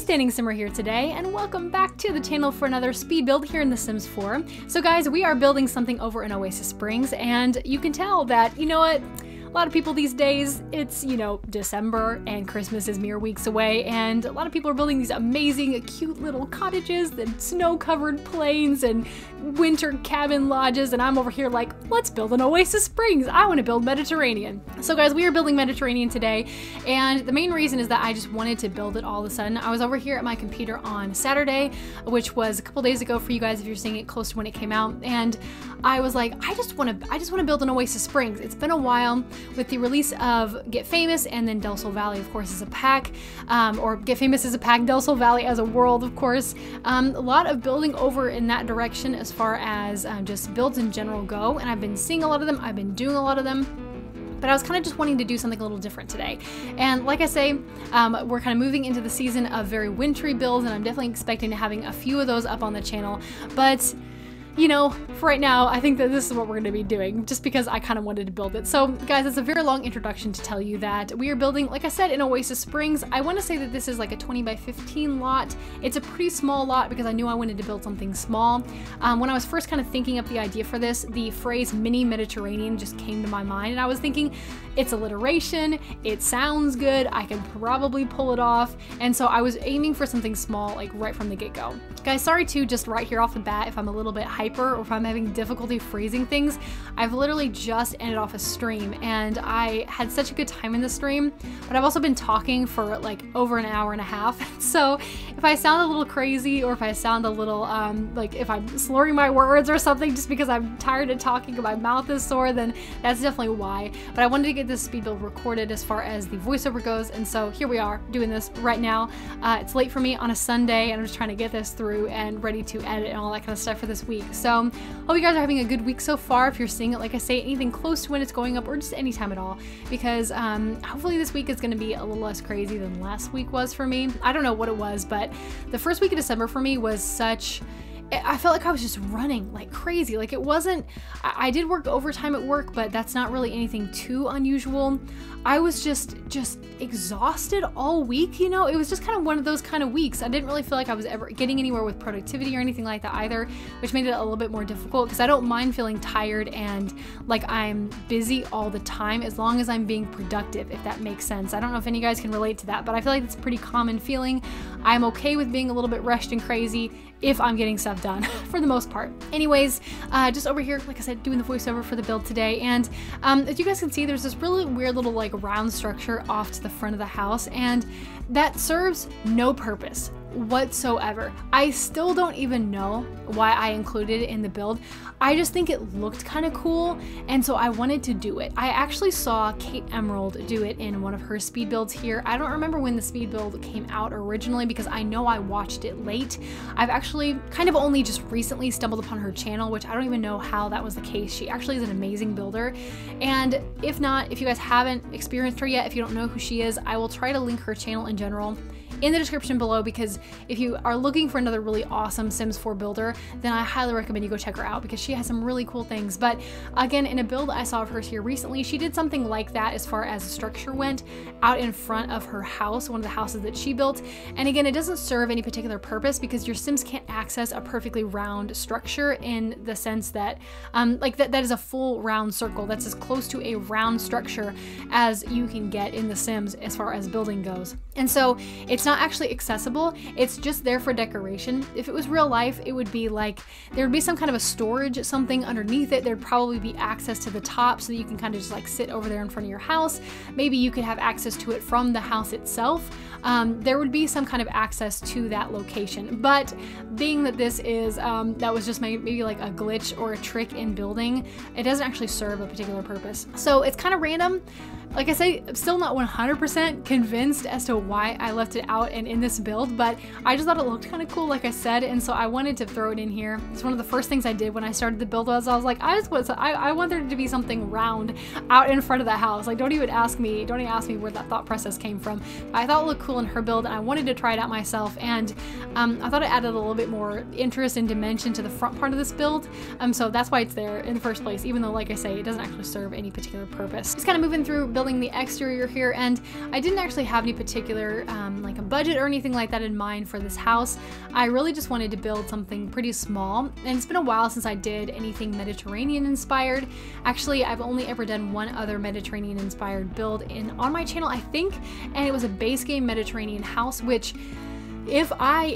Standing Simmer here today, and welcome back to the channel for another speed build here in The Sims 4. So guys, we are building something over in Oasis Springs, and you can tell that, you know what, a lot of people these days, it's, December and Christmas is mere weeks away, and a lot of people are building these amazing, cute little cottages and snow-covered plains and winter cabin lodges, and I'm over here like, let's build an Oasis Springs. I want to build Mediterranean. So guys, we are building Mediterranean today, and the main reason is that I just wanted to build it all of a sudden. I was over here at my computer on Saturday, which was a couple days ago for you guys if you're seeing it close to when it came out, and I was like, I just want to build an Oasis Springs. It's been a while. With the release of Get Famous and then Del Sol Valley, of course, as a pack, or Get Famous as a pack, Del Sol Valley as a world, of course. A lot of building over in that direction as far as just builds in general go, and I've been seeing a lot of them, I've been doing a lot of them, but I was kind of just wanting to do something a little different today. And like I say, we're kind of moving into the season of very wintry builds, and I'm definitely expecting to having a few of those up on the channel, but for right now, I think that this is what we're going to be doing, just because I kind of wanted to build it. So guys, it's a very long introduction to tell you that we are building, like I said, in Oasis Springs. I want to say that this is like a 20 by 15 lot. It's a pretty small lot because I knew I wanted to build something small. When I was first kind of thinking up the idea for this, the phrase mini Mediterranean just came to my mind, and I was thinking, it's alliteration, it sounds good, I can probably pull it off, and so I was aiming for something small, like right from the get-go. Guys, sorry too, just right here off the bat, if I'm a little bit hyper or if I'm having difficulty phrasing things. I've literally just ended off a stream, and I had such a good time in the stream, but I've also been talking for like over an hour and a half, so if I sound a little crazy, or if I sound a little, like if I'm slurring my words or something just because I'm tired of talking and my mouth is sore, then that's definitely why. But I wanted to get this speed build recorded as far as the voiceover goes, and so here we are doing this right now. It's late for me on a Sunday, and I'm just trying to get this through and ready to edit and all that kind of stuff for this week. So hope you guys are having a good week so far. If you're seeing it, like I say, anything close to when it's going up, or just any time at all, because hopefully this week is going to be a little less crazy than last week was for me. I don't know what it was, but the first week of December for me was such, I felt like I was just running like crazy. Like it wasn't, I did work overtime at work, but that's not really anything too unusual. I was just exhausted all week, it was just kind of one of those kind of weeks. I didn't really feel like I was ever getting anywhere with productivity or anything like that either, which made it a little bit more difficult, because I don't mind feeling tired and like I'm busy all the time as long as I'm being productive, if that makes sense. I don't know if any of you guys can relate to that, but I feel like it's a pretty common feeling. I'm okay with being a little bit rushed and crazy if I'm getting stuff done for the most part. Anyways, just over here, like I said, doing the voiceover for the build today, and as you guys can see, there's this really weird little like round structure off to the front of the house, and that serves no purpose whatsoever. I still don't even know why I included it in the build. I just think it looked kind of cool, and so I wanted to do it. I actually saw Kate Emerald do it in one of her speed builds here. I don't remember when the speed build came out originally, because I know I watched it late. I've actually kind of only just recently stumbled upon her channel, which I don't even know how that was the case. She actually is an amazing builder, and if not, if you guys haven't experienced her yet, if you don't know who she is, I will try to link her channel in general in the description below, because if you are looking for another really awesome Sims 4 builder, then I highly recommend you go check her out, because she has some really cool things. But again, in a build I saw of hers here recently, she did something like that as far as the structure went out in front of her house, one of the houses that she built. And again, it doesn't serve any particular purpose, because your Sims can't access a perfectly round structure in the sense that that is a full round circle. That's as close to a round structure as you can get in The Sims as far as building goes. And so it's not actually accessible, it's just there for decoration. If it was real life, it would be like, there would be some kind of a storage, something underneath it. There'd probably be access to the top so that you can kind of just like sit over there in front of your house. Maybe you could have access to it from the house itself. There would be some kind of access to that location, but being that this is, that was just maybe like a glitch or a trick in building, it doesn't actually serve a particular purpose. So it's kind of random. Like I say, I'm still not 100% convinced as to why I left it out and in this build, but I just thought it looked kind of cool, like I said, and so I wanted to throw it in here. It's one of the first things I did when I started the build. I was like, I want there to be something round out in front of the house. Like, don't even ask me where that thought process came from. I thought it looked cool in her build, and I wanted to try it out myself, and I thought it added a little bit more interest and dimension to the front part of this build, so that's why it's there in the first place, even though, like I say, it doesn't actually serve any particular purpose. Just kind of moving through building the exterior here, and I didn't actually have any particular like a budget or anything like that in mind for this house. I really just wanted to build something pretty small, and it's been a while since I did anything Mediterranean inspired. Actually, I've only ever done one other Mediterranean inspired build on my channel, I think, and it was a base game Mediterranean house, which if I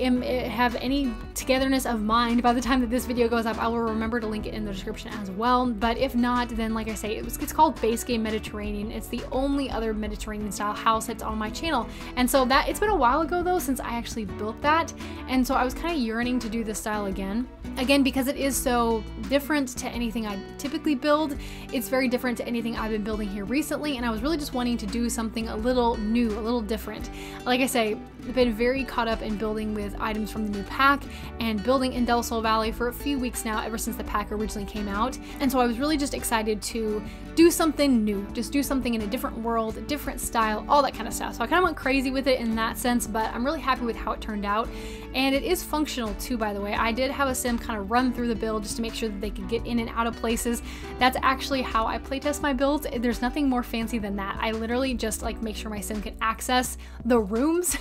have any togetherness of mind by the time that this video goes up, I will remember to link it in the description as well. But if not, then like I say, it's called Base Game Mediterranean. It's the only other Mediterranean style house that's on my channel. And so that, it's been a while ago though since I actually built that. And so I was kind of yearning to do this style again. Again, because it is so different to anything I typically build. It's very different to anything I've been building here recently, and I was really just wanting to do something a little new, a little different. Like I say, I've been very caught up in building with items from the new pack and building in Del Sol Valley for a few weeks now, ever since the pack originally came out. And so I was really just excited to do something new, just do something in a different world, a different style, all that kind of stuff. So I kind of went crazy with it in that sense, but I'm really happy with how it turned out. And it is functional too, by the way. I did have a sim kind of run through the build just to make sure that they could get in and out of places. That's actually how I playtest my builds. There's nothing more fancy than that. I literally just like make sure my sim can access the rooms.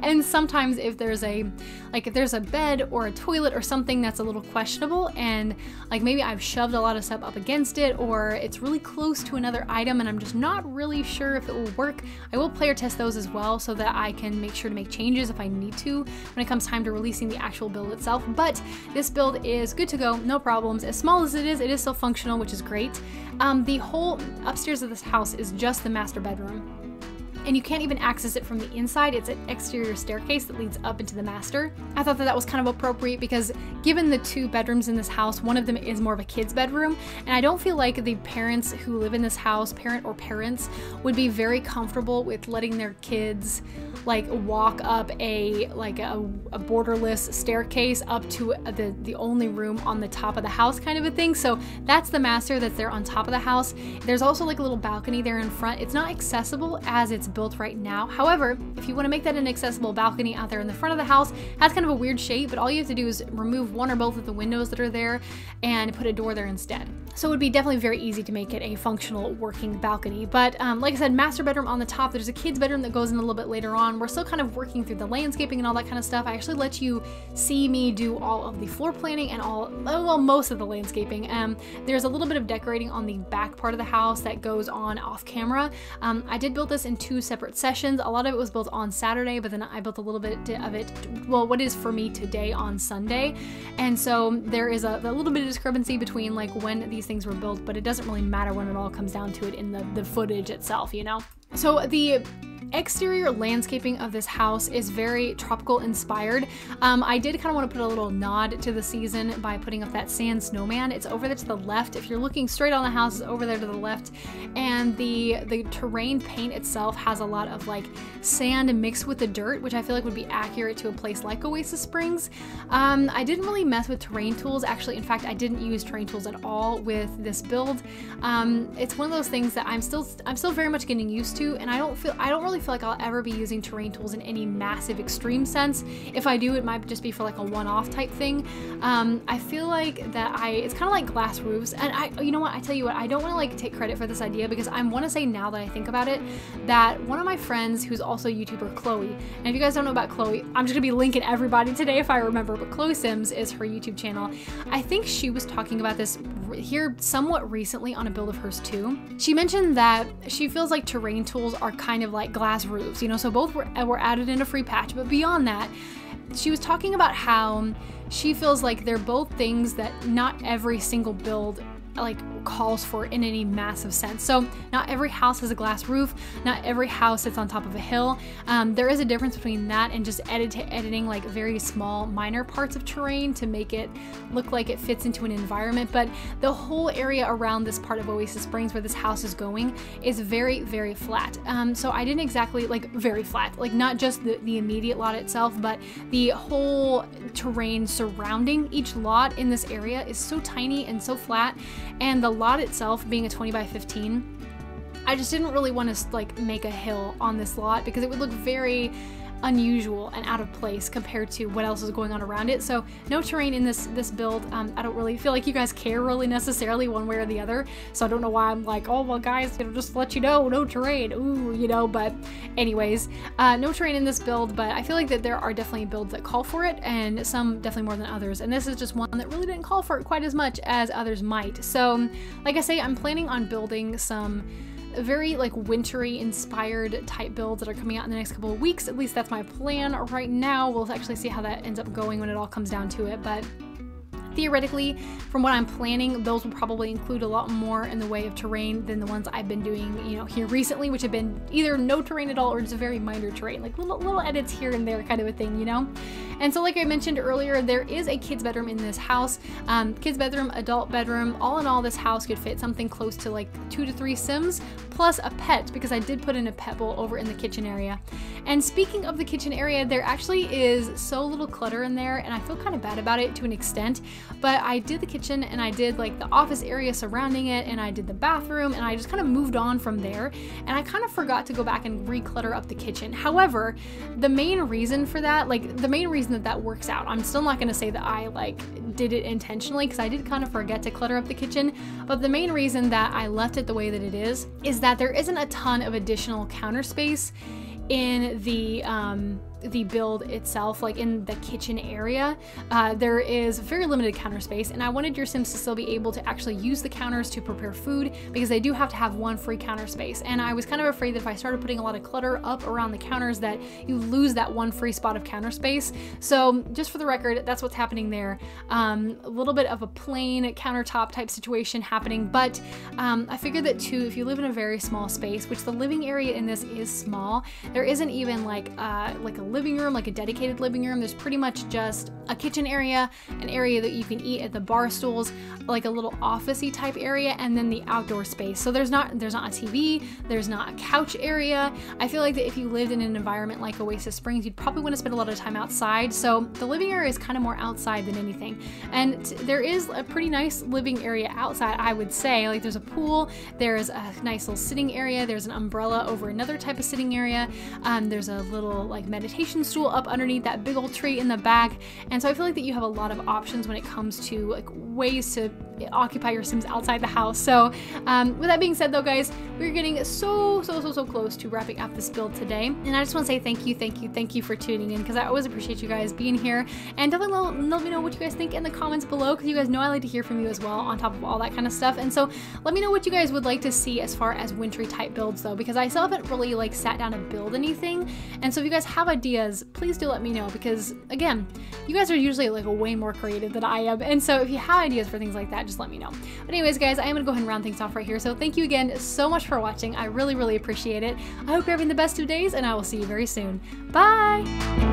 And sometimes if there's a bed or a toilet or something that's a little questionable, and like maybe I've shoved a lot of stuff up against it, or it's really close to another item and I'm just not really sure if it will work, I will player test those as well so that I can make sure to make changes if I need to when it comes time to releasing the actual build itself. But this build is good to go, no problems. As small as it is still functional, which is great. The whole upstairs of this house is just the master bedroom, and you can't even access it from the inside. It's an exterior staircase that leads up into the master. I thought that that was kind of appropriate because given the two bedrooms in this house, one of them is more of a kid's bedroom, and I don't feel like the parents who live in this house, parent or parents, would be very comfortable with letting their kids like walk up a borderless staircase up to the only room on the top of the house kind of a thing. So that's the master that's there on top of the house. There's also like a little balcony there in front. It's not accessible as it's built right now. However, if you want to make that an accessible balcony out there in the front of the house, it has kind of a weird shape, but all you have to do is remove one or both of the windows that are there and put a door there instead. So it would be definitely very easy to make it a functional working balcony. But like I said, master bedroom on the top. There's a kid's bedroom that goes in a little bit later on. We're still kind of working through the landscaping and all that kind of stuff. I actually let you see me do all of the floor planning and most of the landscaping. There's a little bit of decorating on the back part of the house that goes on off camera. I did build this in 2 separate sessions. A lot of it was built on Saturday, but then I built a little bit of it, well, what is for me today on Sunday. And so there is a little bit of discrepancy between like when these things were built, but it doesn't really matter when it all comes down to it in the footage itself, you know? So the exterior landscaping of this house is very tropical inspired. I did kind of want to put a little nod to the season by putting up that sand snowman. It's over there to the left. If you're looking straight on the house, it's over there to the left. And the terrain paint itself has a lot of like sand mixed with the dirt, which I feel like would be accurate to a place like Oasis Springs. I didn't really mess with terrain tools. Actually, in fact, I didn't use terrain tools at all with this build. It's one of those things that I'm still very much getting used to, and I don't really feel like I'll ever be using terrain tools in any massive extreme sense. If I do, it might just be for like a one-off type thing. I feel like that it's kind of like glass roofs, and you know what, I tell you what, I don't want to like take credit for this idea because I want to say, now that I think about it, that one of my friends who's also a YouTuber, Chloe, and if you guys don't know about Chloe, I'm just gonna be linking everybody today if I remember, but Chloe Sims is her YouTube channel. I think she was talking about this here somewhat recently on a build of hers too. She mentioned that she feels like terrain tools are kind of like glass roofs, you know, so both were added in a free patch, but beyond that, she was talking about how she feels like they're both things that not every single build like calls for in any massive sense. So not every house has a glass roof, not every house sits on top of a hill. There is a difference between that and just editing like very small minor parts of terrain to make it look like it fits into an environment. But the whole area around this part of Oasis Springs where this house is going is very, very flat. So I didn't exactly like very flat, like not just the immediate lot itself, but the whole terrain surrounding each lot in this area is so tiny and so flat. And the lot itself being a 20 by 15, I just didn't really want to like make a hill on this lot because it would look very unusual and out of place compared to what else is going on around it. So no terrain in this build. I don't really feel like you guys care really necessarily one way or the other. So I don't know why I'm like, oh well guys, just to let you know, no terrain, ooh, you know, but anyways, no terrain in this build, but I feel like that there are definitely builds that call for it, and some definitely more than others. And this is just one that really didn't call for it quite as much as others might. So like I say, I'm planning on building some very like wintry inspired type builds that are coming out in the next couple of weeks. At least that's my plan right now. We'll actually see how that ends up going when it all comes down to it, but theoretically, from what I'm planning, those will probably include a lot more in the way of terrain than the ones I've been doing, you know, here recently, which have been either no terrain at all or just a very minor terrain, like little edits here and there kind of a thing, you know? And so like I mentioned earlier, there is a kid's bedroom in this house. Kid's bedroom, adult bedroom, all in all, this house could fit something close to like 2 to 3 Sims, plus a pet, because I did put in a pet bowl over in the kitchen area. And speaking of the kitchen area, there actually is so little clutter in there, and I feel kind of bad about it to an extent, but I did the kitchen and I did like the office area surrounding it, and I did the bathroom, and I just kind of moved on from there, and I kind of forgot to go back and reclutter up the kitchen. However, the main reason for that, like the main reason that works out, I'm still not going to say that I like did it intentionally, because I did kind of forget to clutter up the kitchen, but the main reason that I left it the way that it is that there isn't a ton of additional counter space in the build itself, like in the kitchen area. There is very limited counter space, and I wanted your Sims to still be able to actually use the counters to prepare food, because they do have to have one free counter space. And I was kind of afraid that if I started putting a lot of clutter up around the counters that you lose that one free spot of counter space. So just for the record, that's what's happening there. A little bit of a plain countertop type situation happening, but I figured that too, if you live in a very small space, which the living area in this is small, there isn't even like a living room, like a dedicated living room. There's pretty much just a kitchen area, an area that you can eat at the bar stools, like a little office-y type area, and then the outdoor space. So there's not a TV, there's not a couch area. I feel like that if you lived in an environment like Oasis Springs, you'd probably want to spend a lot of time outside. So the living area is kind of more outside than anything. And there is a pretty nice living area outside, I would say. Like there's a pool, there's a nice little sitting area, there's an umbrella over another type of sitting area. There's a little like meditation stool up underneath that big old tree in the back. And so I feel like that you have a lot of options when it comes to like ways to occupy your Sims outside the house. So with that being said though, guys, we're getting so close to wrapping up this build today. And I just want to say thank you for tuning in, because I always appreciate you guys being here. And definitely let me know what you guys think in the comments below, because you guys know I like to hear from you as well, on top of all that kind of stuff. And so let me know what you guys would like to see as far as wintry type builds though, because I still haven't really like sat down to build anything. And so if you guys have ideas, please do let me know, because again, you guys are usually like way more creative than I am. And so if you have ideas for things like that, just let me know. But anyways, guys, I am gonna go ahead and round things off right here. So thank you again so much for watching. I really appreciate it. I hope you're having the best of days, and I will see you very soon. Bye!